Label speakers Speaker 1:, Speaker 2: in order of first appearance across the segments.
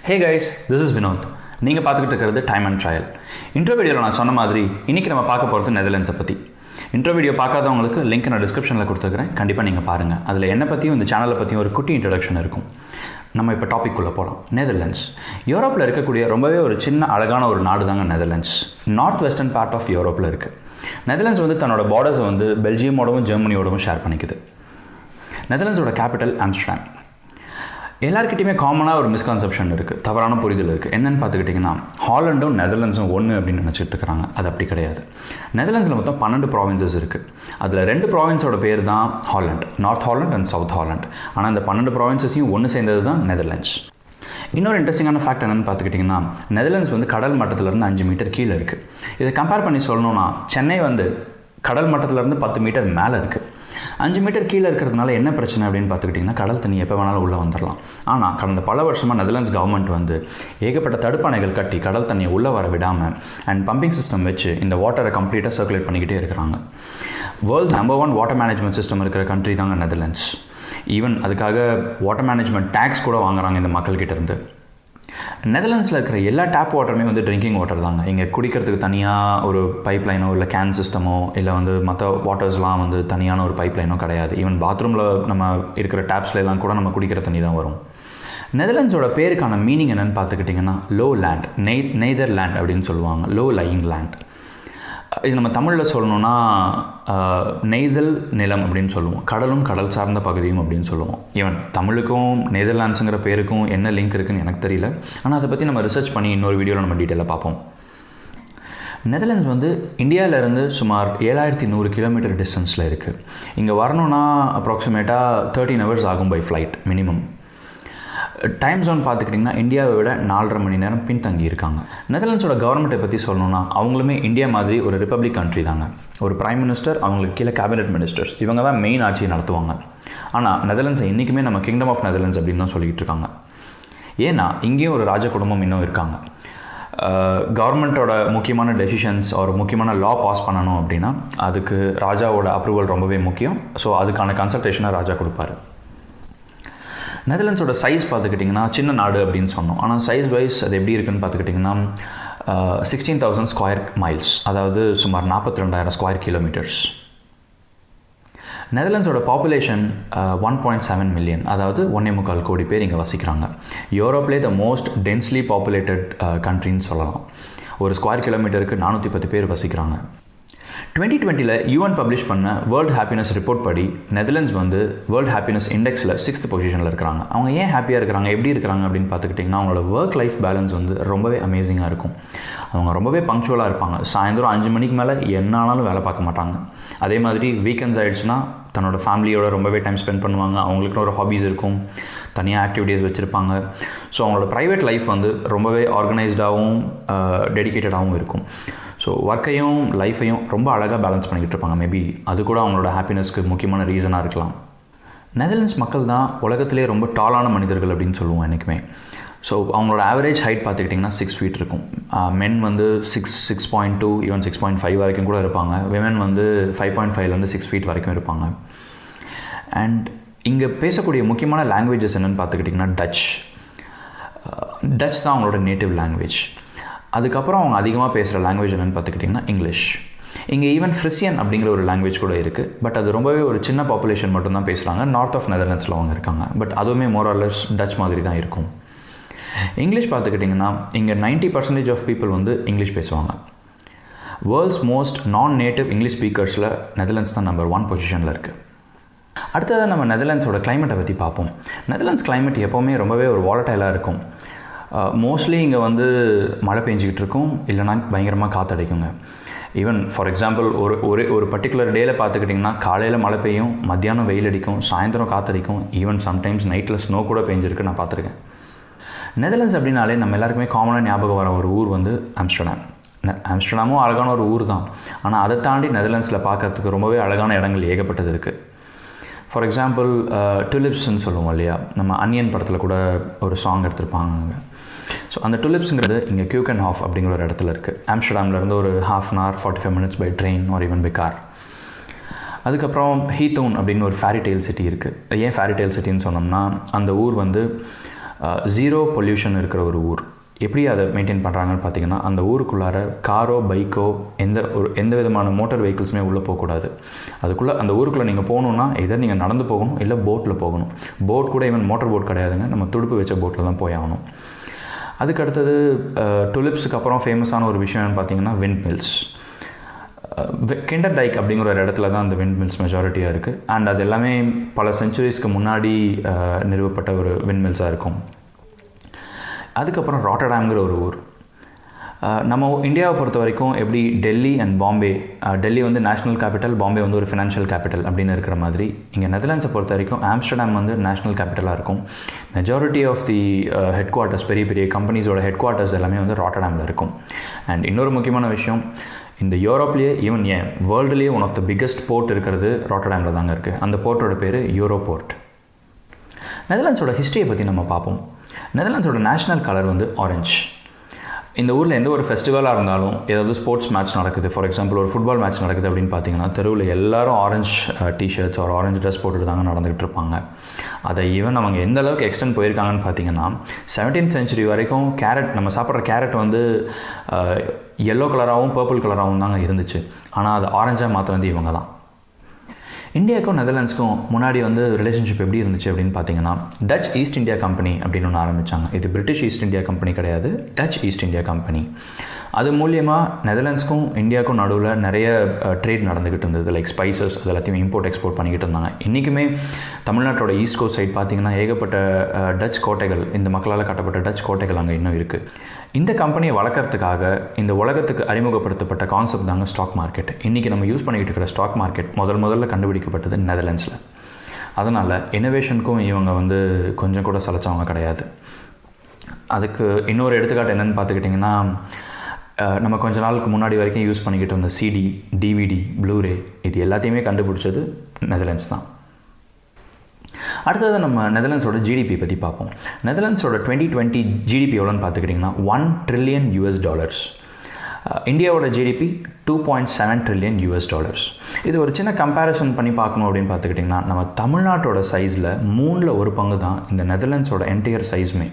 Speaker 1: Hey guys, this is Vinod. நீங்கள் பார்த்துக்கிட்டு இருக்கிறது டைம் அண்ட் ட்ரையல். இன்ட்ரோ வீடியோவில் நான் சொன்ன மாதிரி இன்றைக்கி நம்ம பார்க்க போகிறது நெதர்லாண்ட்ஸை பற்றி. இன்ட்ரோ வீடியோ பார்க்காதவங்களுக்கு லிங்க் நான் டிஸ்கிரிப்ஷனில் கொடுத்துருக்கிறேன், கண்டிப்பாக நீங்கள் பாருங்கள். அதில் என்னை பற்றியும் இந்த சேனலை பற்றியும் ஒரு குட்டி இன்ட்ரடக்ஷன் இருக்கும். நம்ம இப்போ டாபிக்குள்ளே போகலாம். நெதர்லாண்ட்ஸ் யூரோப்பில் இருக்கக்கூடிய ரொம்பவே ஒரு சின்ன அழகான ஒரு நாடு தாங்க Netherlands. North western part of யூரோப்பில் இருக்குது. நெதர்லாண்ட்ஸ் வந்து தன்னோட பார்டர்ஸை வந்து பெல்ஜியமோடவும் ஜெர்மனியோடவும் ஷேர் பண்ணிக்குது. நெதர்லாண்ட்ஸோட கேபிட்டல் ஆம்ஸ்டர்டாம். எல்லாருக்கிட்டையுமே காமனாக ஒரு மிஸ்கான்செப்ஷன் இருக்குது, தவறான புரிதல் இருக்குது. என்னென்னு பார்த்துக்கிட்டிங்கன்னா, ஹாலண்டும் நெதர்லாண்ட்ஸும் ஒன்று அப்படின்னு நினச்சிட்டு இருக்கிறாங்க. அது அப்படி கிடையாது. நெதர்லாண்ட்ஸில் மொத்தம் 12 ப்ராவின்சஸ் இருக்குது. அதில் 2 ப்ராவின்ஸோட பேர் தான் Holland, North Holland and South Holland. ஆனால் இந்த 12 ப்ராவின்சஸையும் ஒன்று சேர்ந்தது தான் நெதர்லாண்ட்ஸ். இன்னொரு இன்ட்ரெஸ்டிங்கான ஃபேக்ட் என்னென்னு பார்த்துக்கிட்டிங்கன்னா, நெதர்லாண்ட்ஸ் வந்து கடல் மட்டத்திலேருந்து 5 மீட்டர் கீழே இருக்குது. இதை கம்பேர் பண்ணி சொல்லணும்னா, சென்னை வந்து கடல் மட்டத்திலேருந்து 10 மீட்டர் மேலே இருக்குது. 5 மீட்டர் கீழே இருக்கிறதுனால என்ன பிரச்சனை அப்படின்னு பார்த்துக்கிட்டிங்கன்னா, கடல் தண்ணி எப்போ வேணாலும் உள்ளே வந்துடலாம். ஆனால் கடந்த பல வருஷமாக நெதர்லாண்ட்ஸ் கவர்மெண்ட் வந்து ஏகப்பட்ட தடுப்பணைகள் கட்டி கடல் தண்ணியை உள்ளே வர விடாமல் அண்ட் பம்பிங் சிஸ்டம் வச்சு இந்த வாட்டரை கம்ப்ளீட்டாக சர்க்குலேட் பண்ணிக்கிட்டே இருக்கிறாங்க. World's number 1 water management system இருக்கிற கண்ட்ரி தாங்க நெதர்லாண்ட்ஸ். ஈவன் அதுக்காக வாட்டர் மேனேஜ்மெண்ட் டேக்ஸ் கூட வாங்குறாங்க இந்த மக்கள்கிட்ட இருந்து. நெதர்லாண்ட்ஸில் இருக்கிற எல்லா டேப் வாட்டருமே வந்து ட்ரிங்கிங் வாட்டர் தாங்க. இங்கே குடிக்கிறதுக்கு தனியாக ஒரு பைப் லைனோ இல்லை கேன் சிஸ்டமோ இல்லை வந்து மற்ற வாட்டர்ஸ்லாம் வந்து தனியான ஒரு பைப் லைனோ கிடையாது. ஈவன் பாத்ரூமில் நம்ம இருக்கிற டேப்ஸ்லாம் கூட நம்ம குடிக்கிற தண்ணி தான் வரும். நெதர்லாண்ட்ஸோட பேருக்கான மீனிங் என்னென்னு பார்த்துக்கிட்டிங்கன்னா, லோ லேண்ட், நெய்தர் லேண்ட் அப்படின்னு சொல்லுவாங்க. Low lying land. இது நம்ம தமிழில் சொல்லணுன்னா நெய்தல் நிலம் அப்படின்னு சொல்லுவோம். கடலும் கடல் சார்ந்த பகுதியும் அப்படின்னு சொல்லுவோம். ஈவன் தமிழுக்கும் நெதர்லாண்ட்ஸுங்கிற பேருக்கும் என்ன லிங்க் இருக்குதுன்னு எனக்கு தெரியல. ஆனால் அதை பற்றி நம்ம ரிசர்ச் பண்ணி இன்னொரு வீடியோவில் நம்ம டீட்டெயிலாக பார்ப்போம். நெதர்லாண்ட்ஸ் வந்து இந்தியாவிலேருந்து சுமார் 7100 கிலோமீட்டர் டிஸ்டன்ஸில் இருக்குது. இங்கே வரணுன்னா அப்ராக்சிமேட்டாக 13 hours ஆகும் by flight minimum. Time zone பார்த்துக்கிட்டிங்கன்னா இந்தியாவை விட 4.5 மணி நேரம் பின்தங்கி இருக்காங்க. நெதர்லாண்ட்ஸோட கவர்மெண்ட்டை பற்றி சொல்லணும்னா, அவங்களுமே இந்தியா மாதிரி ஒரு ரிப்பப்ளிக் கண்ட்ரி தாங்க. ஒரு பிரைம் மினிஸ்டர், அவங்களுக்கு கீழே கேபினெட் மினிஸ்டர்ஸ், இவங்க தான் மெயின் ஆட்சியை நடத்துவாங்க. ஆனால் நெதர்லாண்ட்ஸை இன்றைக்குமே நம்ம கிங்டம் ஆஃப் நெதர்லாண்ட்ஸ் அப்படின்னு தான் சொல்லிகிட்டு இருக்காங்க. ஏன்னா இங்கேயும் ஒரு ராஜ குடும்பம் இன்னும் இருக்காங்க. கவர்மெண்ட்டோட முக்கியமான டெசிஷன்ஸ் ஒரு முக்கியமான லா பாஸ் பண்ணணும் அப்படின்னா அதுக்கு ராஜாவோட அப்ரூவல் ரொம்பவே முக்கியம். ஸோ அதுக்கான கன்சல்டேஷனை ராஜா கொடுப்பாரு. நெதர்லாண்ட்ஸோட சைஸ் பார்த்துக்கிட்டிங்கன்னா சின்ன நாடு அப்படின்னு சொன்னோம். ஆனால் சைஸ் வைஸ் அது எப்படி இருக்குன்னு பார்த்துக்கிட்டிங்கன்னா 16,000 ஸ்கொயர் மைல்ஸ், அதாவது சுமார் 42,000 ஸ்கொயர் கிலோமீட்டர்ஸ். நெதர்லாண்ட்ஸோட பாப்புலேஷன் 1.7 மில்லியன், அதாவது 1.25 கோடி பேர் இங்கே வசிக்கிறாங்க. யூரோப்லேயே த மோஸ்ட் டென்ஸ்லி பாப்புலேட்டட் கண்ட்ரின்னு சொல்லலாம். ஒரு ஸ்கொயர் கிலோமீட்டருக்கு 410 பேர் வசிக்கிறாங்க. 2020 UN பப்ளிஷ் பண்ண வேர்ல்டு ஹாப்பினஸ் ரிப்போர்ட் படி நெதர்லாண்ட்ஸ் வந்து வேர்ல்டு ஹாப்பினஸ் இண்டெக்ஸில் 6th பொசிஷனில் இருக்கிறாங்க. அவங்க ஏன் ஹாப்பியாக இருக்கிறாங்க, எப்படி இருக்கிறாங்க அப்படின்னு பார்த்துக்கிட்டிங்கன்னா, அவங்களோட ஒர்க் லைஃப் பேலன்ஸ் வந்து ரொம்பவே அமேசிங்காக இருக்கும். அவங்க ரொம்பவே பங்க்சுவலாக இருப்பாங்க. சாயந்தரம் 5 மணிக்கு மேலே என்ன ஆனாலும் வேலை பார்க்க மாட்டாங்க. அதே மாதிரி வீக்கெண்ட்ஸ் ஆகிடுச்சுன்னா தன்னோட ஃபேமிலியோட ரொம்பவே டைம் ஸ்பெண்ட் பண்ணுவாங்க. அவங்களுக்குன்னு ஒரு ஹாபீஸ் இருக்கும், தனியாக ஆக்டிவிட்டீஸ் வச்சுருப்பாங்க. ஸோ அவங்களோட ப்ரைவேட் லைஃப் வந்து ரொம்பவே ஆர்கனைஸ்டாகவும் டெடிக்கேட்டடாகவும் இருக்கும். ஸோ ஒர்க்கையும் லைஃப்பையும் ரொம்ப அழகாக பேலன்ஸ் பண்ணிக்கிட்டு இருப்பாங்க. மேபி அது கூட அவங்களோட ஹாப்பினஸ்க்கு முக்கியமான ரீசனாக இருக்கலாம். நெதர்லாண்ட்ஸ் மக்கள் தான் உலகத்திலே ரொம்ப டாலான மனிதர்கள் அப்படின்னு சொல்லுவோம் என்றைக்குமே. ஸோ அவங்களோட ஆவரேஜ் ஹைட் பார்த்துக்கிட்டிங்கன்னா 6 feet இருக்கும். மென் வந்து 6.2 ஈவன் 6.5 வரைக்கும் கூட இருப்பாங்க. விமன் வந்து 5.5 6 feet வரைக்கும் இருப்பாங்க. அண்ட் இங்கே பேசக்கூடிய முக்கியமான லாங்குவேஜஸ் என்னென்னு பார்த்துக்கிட்டிங்கன்னா டச் தான் அவங்களோட நேட்டிவ் லாங்குவேஜ். அதுக்கப்புறம் அவங்க அதிகமாக பேசுகிற லாங்குவேஜ் என்னென்னு பார்த்துக்கிட்டிங்கன்னா இங்கிலீஷ். இங்கே ஈவன் ஃப்ரிசியன் அப்படிங்கிற ஒரு லாங்குவேஜ் கூட இருக்குது. பட் அது ரொம்பவே ஒரு சின்ன பாப்புலேஷன் மட்டும்தான் பேசுகிறாங்க. நார்த் ஆஃப் நெதர்லாண்ட்ஸில் அவங்க இருக்காங்க. பட் அதுவுமே மோர் ஆர் லெஸ் டச் மாதிரி தான் இருக்கும். இங்கிலீஷ் பார்த்துக்கிட்டிங்கன்னா இங்கே 90% ஆஃப் பீப்புள் வந்து இங்கிலீஷ் பேசுவாங்க. World's most non native English ஸ்பீக்கர்ஸில் நெதர்லாண்ட்ஸ் தான் நம்பர் 1 பொசிஷனில் இருக்குது. அடுத்ததாக நம்ம நெதர்லாண்ட்ஸோட கிளைமேட்டை பற்றி பார்ப்போம். நெதர்லாண்ட்ஸ் கிளைமேட் எப்போவுமே ரொம்பவே ஒரு வாலட்டைலாக இருக்கும். மோஸ்ட்லி இங்கே வந்து மழை பெஞ்சிக்கிட்டு இருக்கும், இல்லைனா பயங்கரமாக காற்றடிக்குங்க. ஈவன் ஃபார் எக்ஸாம்பிள் ஒரு பர்டிகுலர் டேயில் பார்த்துக்கிட்டிங்கன்னா காலையில் மழை பெய்யும், மத்தியானம் வெயில் அடிக்கும், சாயந்தரம் காற்றடிக்கும், ஈவன் சம்டைம்ஸ் நைட்டில் ஸ்னோ கூட பெஞ்சிருக்கு, நான் பார்த்துருக்கேன். நெதர்லாண்ட்ஸ் அப்படின்னாலே நம்ம எல்லாருக்குமே காமனாக ஞாபகம் வர ஒரு ஊர் வந்து ஆம்ஸ்டர்டாம். ஆம்ஸ்டர்டாமும் அழகான ஒரு ஊர் தான். ஆனால் அதை தாண்டி நெதர்லாண்ட்ஸில் பார்க்கறதுக்கு ரொம்பவே அழகான இடங்கள் ஏகப்பட்டது இருக்குது. ஃபார் எக்ஸாம்பிள் டுலிப்ஸ்ன்னு சொல்லுவோம் இல்லையா, நம்ம அன்னியன் படத்தில் கூட ஒரு சாங் எடுத்திருப்பாங்க. ஸோ அந்த டுலிப்ஸுங்கிறது இங்கே கியூகன்ஹாஃப் அப்படிங்கிற ஒரு இடத்துல இருக்குது. ஆம்ஸ்டர்டாம்லேருந்து ஒரு 1/2 hour 45 minutes by train or even by car. அதுக்கப்புறம் ஹீத்தோன் அப்படின்னு ஒரு ஃபேரி டெய்ல் சிட்டி இருக்குது. ஏன் ஃபேரி டெய்ல் சிட்டின்னு சொன்னோம்னா, அந்த ஊர் வந்து ஜீரோ பொல்யூஷன் இருக்கிற ஒரு ஊர். எப்படி அதை மெயின்டைன் பண்ணுறாங்கன்னு பார்த்தீங்கன்னா, அந்த ஊருக்குள்ளார காரோ பைக்கோ எந்த விதமான மோட்டார் வெஹிக்கிள்ஸுமே உள்ளே போகக்கூடாது. அதுக்குள்ளே அந்த ஊருக்குள்ளே நீங்கள் போகணுன்னா எதர் நீங்கள் நடந்து போகணும், இல்லை போட்டில் போகணும். போட் கூட ஈவன் மோட்டர் போட் கிடையாதுங்க, நம்ம துடுப்பு வச்ச போட்டில் தான் போய் ஆகணும். அதுக்கு அடுத்தது டுலிப்ஸுக்கு அப்புறம் ஃபேமஸான ஒரு விஷயம்னு பார்த்தீங்கன்னா விண்ட் மில்ஸ். கிண்டர்டைக் அப்படிங்கிற ஒரு இடத்துல தான் அந்த விண்ட் மில்ஸ் மெஜாரிட்டியாக இருக்குது. அண்ட் அது எல்லாமே பல செஞ்சுரிஸ்க்கு முன்னாடி நிறுவப்பட்ட ஒரு விண்ட் மில்ஸாக இருக்கும். அதுக்கப்புறம் ராட்டர்டாம்ங்கிற ஒரு ஊர். நம்ம இந்தியாவை பொறுத்த வரைக்கும் எப்படி டெல்லி அண்ட் பாம்பே, டெல்லி வந்து நேஷ்னல் கேபிட்டல், பாம்பே வந்து ஒரு ஃபினான்ஷியல் கேபிட்டல் அப்படின்னு இருக்கிற மாதிரி, இங்கே நெதர்லாண்ட்ஸை பொறுத்த வரைக்கும் ஆம்ஸ்டர்டாம் வந்து நேஷ்னல் கேபிட்டலாக இருக்கும். Majority of the headquarters, பெரிய பெரிய கம்பெனிஸோட ஹெட் குவார்ட்டர்ஸ் எல்லாமே வந்து ராட்டர்டாமில் இருக்கும். அண்ட் இன்னொரு முக்கியமான விஷயம், இந்த யூரோப்லேயே ஈவன் வேர்ல்டுலேயே one of the biggest port இருக்கிறது ராட்டர்டாமில் தாங்க இருக்குது. அந்த போர்ட்டோட பேர் யூரோ போர்ட். நெதர்லாண்ட்ஸோட ஹிஸ்ட்ரியை பற்றி நம்ம பார்ப்போம். நெதர்லாண்ட்ஸோட நேஷ்னல் கலர் வந்து ஆரஞ்ச். இந்த ஊரில் எந்த ஒரு ஃபெஸ்டிவலாக இருந்தாலும், ஏதாவது ஸ்போர்ட்ஸ் மேட்ச் நடக்குது, ஃபார் எக்ஸாம்பிள் ஒரு ஃபுட்பால் மேட்ச் நடக்குது அப்படின்னு பார்த்தீங்கன்னா, தெருவில் எல்லாரும் ஆரஞ்ச் டிஷர்ட்ஸ் ஒரு ஆரஞ்ச் ட்ரெஸ் போட்டுட்டு தாங்க நடந்துகிட்டு இருப்பாங்க. அதை ஈவன் அவங்க எந்த அளவுக்கு எக்ஸ்டெண்ட் போயிருக்காங்கன்னு பார்த்தீங்கன்னா, 17th century வரைக்கும் கேரட், நம்ம சாப்பிட்ற கேரட் வந்து எல்லோ கலராகவும் பர்பிள் கலராகவும் தாங்க இருந்துச்சு. ஆனால் அது ஆரஞ்சாக மாற்றினது இவங்க தான். இந்தியாவுக்கும் நெதர்லாண்ட்ஸ்க்கும் முன்னாடி வந்து ரிலேஷன்ஷிப் எப்படி இருந்துச்சு அப்படின்னு பார்த்தீங்கன்னா, டச் ஈஸ்ட் இந்தியா கம்பெனி அப்படின்னு ஒன்று ஆரம்பித்தாங்க. இது பிரிட்டிஷ் ஈஸ்ட் இந்தியா கம்பெனி கிடையாது, டச் ஈஸ்ட் இந்தியா கம்பெனி. அது மூலியமாக நெதர்லாண்ட்ஸ்க்கும் இந்தியாவுக்கும் நடுவில் நிறைய ட்ரேட் நடந்துக்கிட்டு இருந்தது. லைக் ஸ்பைசஸ், அது எல்லாத்தையும் இம்போர்ட் எக்ஸ்போர்ட் பண்ணிக்கிட்டு இருந்தாங்க. இன்றைக்குமே தமிழ்நாட்டோட ஈஸ்ட் கோஸ்ட் சைட் பார்த்திங்கன்னா ஏகப்பட்ட டச் கோட்டைகள், இந்த மக்களால் கட்டப்பட்ட டச் கோட்டைகள் அங்கே இன்னும் இருக்குது. இந்த கம்பெனியை வளர்க்குறதுக்காக இந்த உலகத்துக்கு அறிமுகப்படுத்தப்பட்ட கான்செப்ட் தாங்க ஸ்டாக் மார்க்கெட். இன்றைக்கி நம்ம யூஸ் பண்ணிக்கிட்டு இருக்கிற ஸ்டாக் மார்க்கெட் முதல்ல கண்டுபிடிக்கப்பட்டது நெதர்லாண்ட்ஸில். அதனால் இனோவேஷனுக்கும் இவங்க வந்து கொஞ்சம் கூட சலைச்சவங்க கிடையாது. அதுக்கு இன்னொரு எடுத்துக்காட்டு என்னென்னு பார்த்துக்கிட்டிங்கன்னா, நம்ம கொஞ்ச நாளுக்கு முன்னாடி வரைக்கும் யூஸ் பண்ணிக்கிட்டு இருந்த சிடி, டிவிடி, ப்ளூரே, இது எல்லாத்தையுமே கண்டுபிடிச்சது நெதர்லாண்ட்ஸ் தான். அடுத்தது நம்ம நெதர்லாண்ட்ஸோட ஜிடிபி பற்றி பார்ப்போம். நெதர்லாண்ட்ஸோட 2020 ஜிடிபி எவ்வளோன்னு பார்த்துக்கிட்டிங்கன்னா $1 trillion. இந்தியாவோட ஜிடிபி $2.7 trillion. இது ஒரு சின்ன கம்பேரிசன் பண்ணி பார்க்கணும் அப்படின்னு பார்த்துக்கிட்டிங்கன்னா, நம்ம தமிழ்நாட்டோட சைஸில் 1/3 பங்கு தான் இந்த நெதர்லாண்ட்ஸோட என்டையர் சைஸுமே.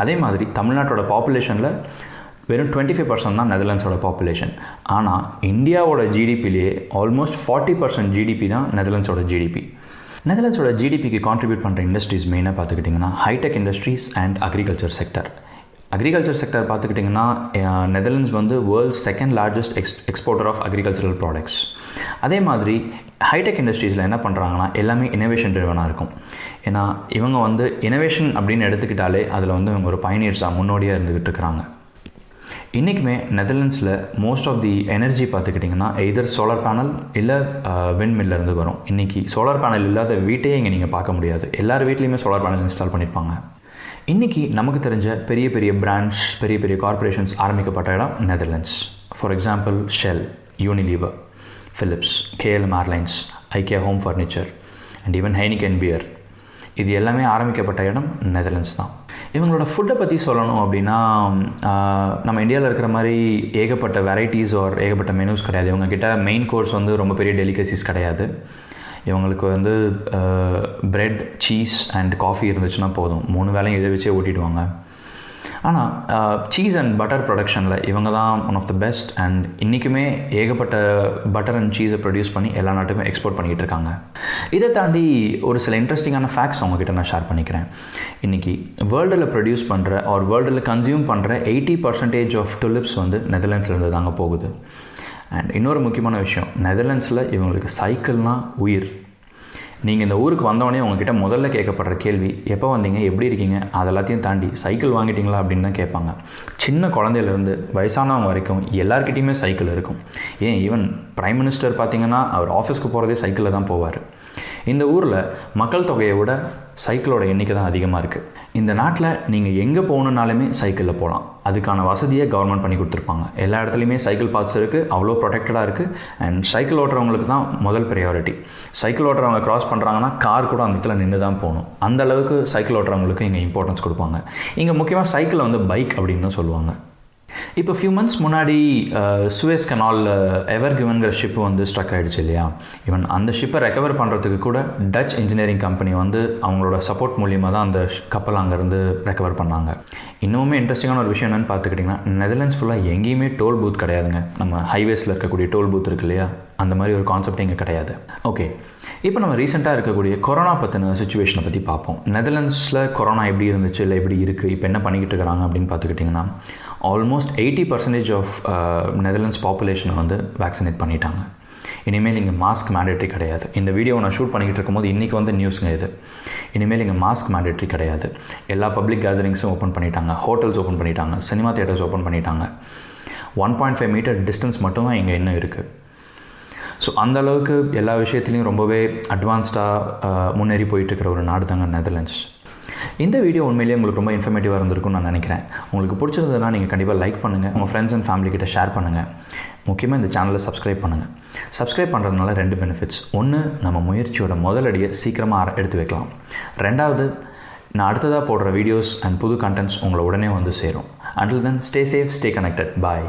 Speaker 1: அதே மாதிரி தமிழ்நாட்டோட பாப்புலேஷனில் வெறும் 25% தான் நெதர்லாண்ட்ஸோட பாப்புலேஷன். ஆனால் இந்தியாவோட ஜிடிபிலேயே ஆல்மோஸ்ட் 40% ஜிடிபி தான் நெதர்லாண்ட்ஸோட ஜிடிபி. நெதர்லாண்ட்ஸோட ஜிடிபிக்கு கான்ட்ரிபியூட் பண்ணுற இண்டஸ்ட்ரீஸ் மெயினாக பார்த்துக்கிட்டிங்கன்னா hi-tech industries and agriculture sector. Agriculture sector பார்த்துக்கிட்டிங்கன்னா நெதர்லாண்ட்ஸ் வந்து world's 2nd largest exporter of agricultural products. அதே மாதிரி ஹைடெக் இண்டஸ்ட்ரீஸில் என்ன பண்ணுறாங்கன்னா எல்லாமே இனோவேஷன் ட்ரிவனாக இருக்கும். ஏன்னா இவங்க வந்து இனோவேஷன் அப்படின்னு எடுத்துக்கிட்டாலே அதில் வந்து இவங்க ஒரு பயனியர்ஸாக முன்னோடியாக இருந்துக்கிட்டு இருக்கிறாங்க. இன்றைக்குமே நெதர்லாண்ட்ஸில் மோஸ்ட் ஆஃப் தி எனர்ஜி பார்த்துக்கிட்டிங்கன்னா எய்தர் சோலார் பேனல் இல்லை விண்ட் மில்லேருந்து வரும். இன்றைக்கி சோலார் பேனல் இல்லாத வீட்டையே இங்கே நீங்கள் பார்க்க முடியாது. எல்லார் வீட்லேயுமே சோலார் பேனல் இன்ஸ்டால் பண்ணியிருப்பாங்க. இன்றைக்கி நமக்கு தெரிஞ்ச பெரிய பெரிய பிராண்ட்ஸ், பெரிய பெரிய கார்பரேஷன்ஸ் ஆரம்பிக்கப்பட்ட இடம் Netherlands. For example Shell, Unilever, Philips, KLM airlines, IKEA home furniture and even Heineken beer, இது எல்லாமே ஆரம்பிக்கப்பட்ட இடம் நெதர்லாண்ட்ஸ் தான். இவங்களோட ஃபுட்டை பற்றி சொல்லணும் அப்படின்னா, நம்ம இந்தியாவில் இருக்கிற மாதிரி ஏகப்பட்ட வெரைட்டிஸ் ஆர் ஏகப்பட்ட மெனூஸ் கிடையாது. இவங்கக்கிட்ட மெயின் கோர்ஸ் வந்து ரொம்ப பெரிய டெலிகசிஸ் கிடையாது. இவங்களுக்கு வந்து பிரெட், சீஸ் அண்ட் காஃபி இருந்துச்சுன்னா போதும், 3 வேளையும் இதை வச்சே ஓட்டிடுவாங்க. ஆனால் சீஸ் அண்ட் பட்டர் ப்ரொடக்ஷனில் இவங்க தான் one of the best. And இன்றைக்குமே ஏகப்பட்ட பட்டர் அண்ட் சீஸை ப்ரொடியூஸ் பண்ணி எல்லா நாட்டுக்கும் எக்ஸ்போர்ட் பண்ணிகிட்டு இருக்காங்க. இதை தாண்டி ஒரு சில இன்ட்ரெஸ்டிங்கான ஃபேக்ட்ஸ் அவங்ககிட்ட நான் ஷேர் பண்ணிக்கிறேன். இன்றைக்கி வேர்ல்டில் ப்ரொடியூஸ் பண்ணுற ஆர் வேர்ல்டில் கன்சியூம் பண்ணுற 80% ஆஃப் டுலிப்ஸ் வந்து நெதர்லாண்ட்ஸ்லேருந்து தாங்க போகுது. அண்ட் இன்னொரு முக்கியமான விஷயம், நெதர்லாண்ட்ஸில் இவங்களுக்கு சைக்கிள்னால் உயிர். நீங்கள் இந்த ஊருக்கு வந்தவொடனே உங்ககிட்ட முதல்ல கேட்கப்படுற கேள்வி, எப்போ வந்தீங்க, எப்படி இருக்கீங்க, அதெல்லாத்தையும் தாண்டி சைக்கிள் வாங்கிட்டீங்களா அப்படின்னு தான் கேட்பாங்க. சின்ன குழந்தையிலேருந்து வயசானவங்க வரைக்கும் எல்லார்கிட்டையுமே சைக்கிள் இருக்கும். ஏன் ஈவன் பிரைம் மினிஸ்டர் பார்த்திங்கன்னா அவர் ஆஃபீஸ்க்கு போகிறதே சைக்கிளில் தான் போவார். இந்த ஊரில் மக்கள் தொகையை விட சைக்கிளோட எண்ணிக்கை தான் அதிகமாக இருக்குது. இந்த நாட்டில் நீங்கள் எங்கே போகணுன்னாலுமே சைக்கிளில் போகலாம். அதுக்கான வசதியை கவர்மெண்ட் பண்ணி கொடுத்துருப்பாங்க. எல்லா இடத்துலையுமே சைக்கிள் பாத்ஸ் இருக்குது, அவ்வளோ ப்ரொடெக்டடாக இருக்குது. அண்ட் சைக்கிள் ஓட்டுறவங்களுக்கு தான் முதல் ப்ரையாரிட்டி. சைக்கிள் ஓட்டுறவங்க க்ராஸ் பண்ணுறாங்கன்னா கார் கூட அந்த இடத்துல நின்று தான் போகணும். அந்த அளவுக்கு சைக்கிள் ஓட்டுறவங்களுக்கு இங்கே இம்பார்ட்டன்ஸ் கொடுப்பாங்க. இங்கே முக்கியமாக சைக்கிளை வந்து பைக் அப்படின்னு தான் சொல்லுவாங்க. இப்போ ஃபியூ மந்த்ஸ் முன்னாடி சுவேஸ் கனாலில் எவர் கிவன்கிற ஷிப்பு வந்து ஸ்ட்ரக் ஆகிடுச்சு இல்லையா? ஈவன் அந்த ஷிப்பை ரெக்கவர் பண்ணுறதுக்கு கூட டச் இன்ஜினியரிங் கம்பெனி வந்து அவங்களோட சப்போர்ட் மூலியமாக தான் அந்த கப்பல் அங்கேருந்து ரெக்கவர் பண்ணாங்க. இன்னுமே இன்ட்ரெஸ்டிங்கான ஒரு விஷயம் என்னென்னு பார்த்துக்கிட்டிங்கன்னா, நெதர்லாண்ட்ஸ் ஃபுல்லாக எங்கேயுமே டோல் பூத் கிடையாதுங்க. நம்ம ஹைவேஸில் இருக்கக்கூடிய டோல் பூத் இருக்கு இல்லையா, அந்த மாதிரி ஒரு கான்செப்ட் இங்கே கிடையாது. ஓகே, இப்போ நம்ம ரீசெண்டாக இருக்கக்கூடிய கொரோனா பற்றின சுச்சுவேஷனை பற்றி பார்ப்போம். நெதர்லாண்ட்ஸில் கொரோனா எப்படி இருந்துச்சு, இல்லை எப்படி இருக்குது, இப்போ என்ன பண்ணிக்கிட்டு இருக்கிறாங்க அப்படின்னு பார்த்துக்கிட்டிங்கன்னா, ஆல்மோஸ்ட் 80% ஆஃப் நெதர்லாண்ட்ஸ் பாப்புலேஷனை வந்து வேக்சினேட் பண்ணிட்டாங்க. இனிமேல் இங்கே மாஸ்க் மேண்டேட்ரி கிடையாது. இந்த வீடியோவை நான் ஷூட் பண்ணிக்கிட்டு இருக்கும்போது இன்றைக்கி வந்து நியூஸுங்க இது. இனிமேல் இங்கே மாஸ்க் மேண்டேட்ரி கிடையாது. எல்லா பப்ளிக் கேதரிங்ஸும் ஓப்பன் பண்ணிட்டாங்க, ஹோட்டல்ஸ் ஓப்பன் பண்ணிட்டாங்க, சினிமா தியேட்டர்ஸ் ஓப்பன் பண்ணிட்டாங்க. 1.5 மீட்டர் டிஸ்டன்ஸ் மட்டும்தான் இங்கே இன்னும் இருக்குது. ஸோ அந்தளவுக்கு எல்லா விஷயத்துலையும் ரொம்பவே அட்வான்ஸ்டாக முன்னேறி போயிட்டுருக்கிற ஒரு நாடு தாங்க நெதர்லாண்ட்ஸ். இந்த வீடியோ உண்மையிலேயே உங்களுக்கு ரொம்ப இன்ஃபர்மேட்டிவாக இருந்திருக்கும்னு நான் நினைக்கிறேன். உங்களுக்கு பிடிச்சிருந்ததுன்னா நீங்கள் கண்டிப்பாக லைக் பண்ணுங்கள், உங்கள் ஃப்ரெண்ட்ஸ் அண்ட் ஃபேமிலி கிட்ட ஷேர் பண்ணுங்கள். முக்கியமாக இந்த சேனலை சப்ஸ்கிரைப் பண்ணுங்கள். சப்ஸ்கிரைப் பண்ணுறதுனால 2 பெனிஃபிட்ஸ். ஒன்று, நம்ம முயற்சியோட முதலடியை சீக்கிரமாக எடுத்து வைக்கலாம். 2வது, நான் அடுத்ததாக போடுற வீடியோஸ் அண்ட் புது கண்டென்ட்ஸ் உங்களை உடனே வந்து சேரும். Until then, stay safe, stay connected. Bye.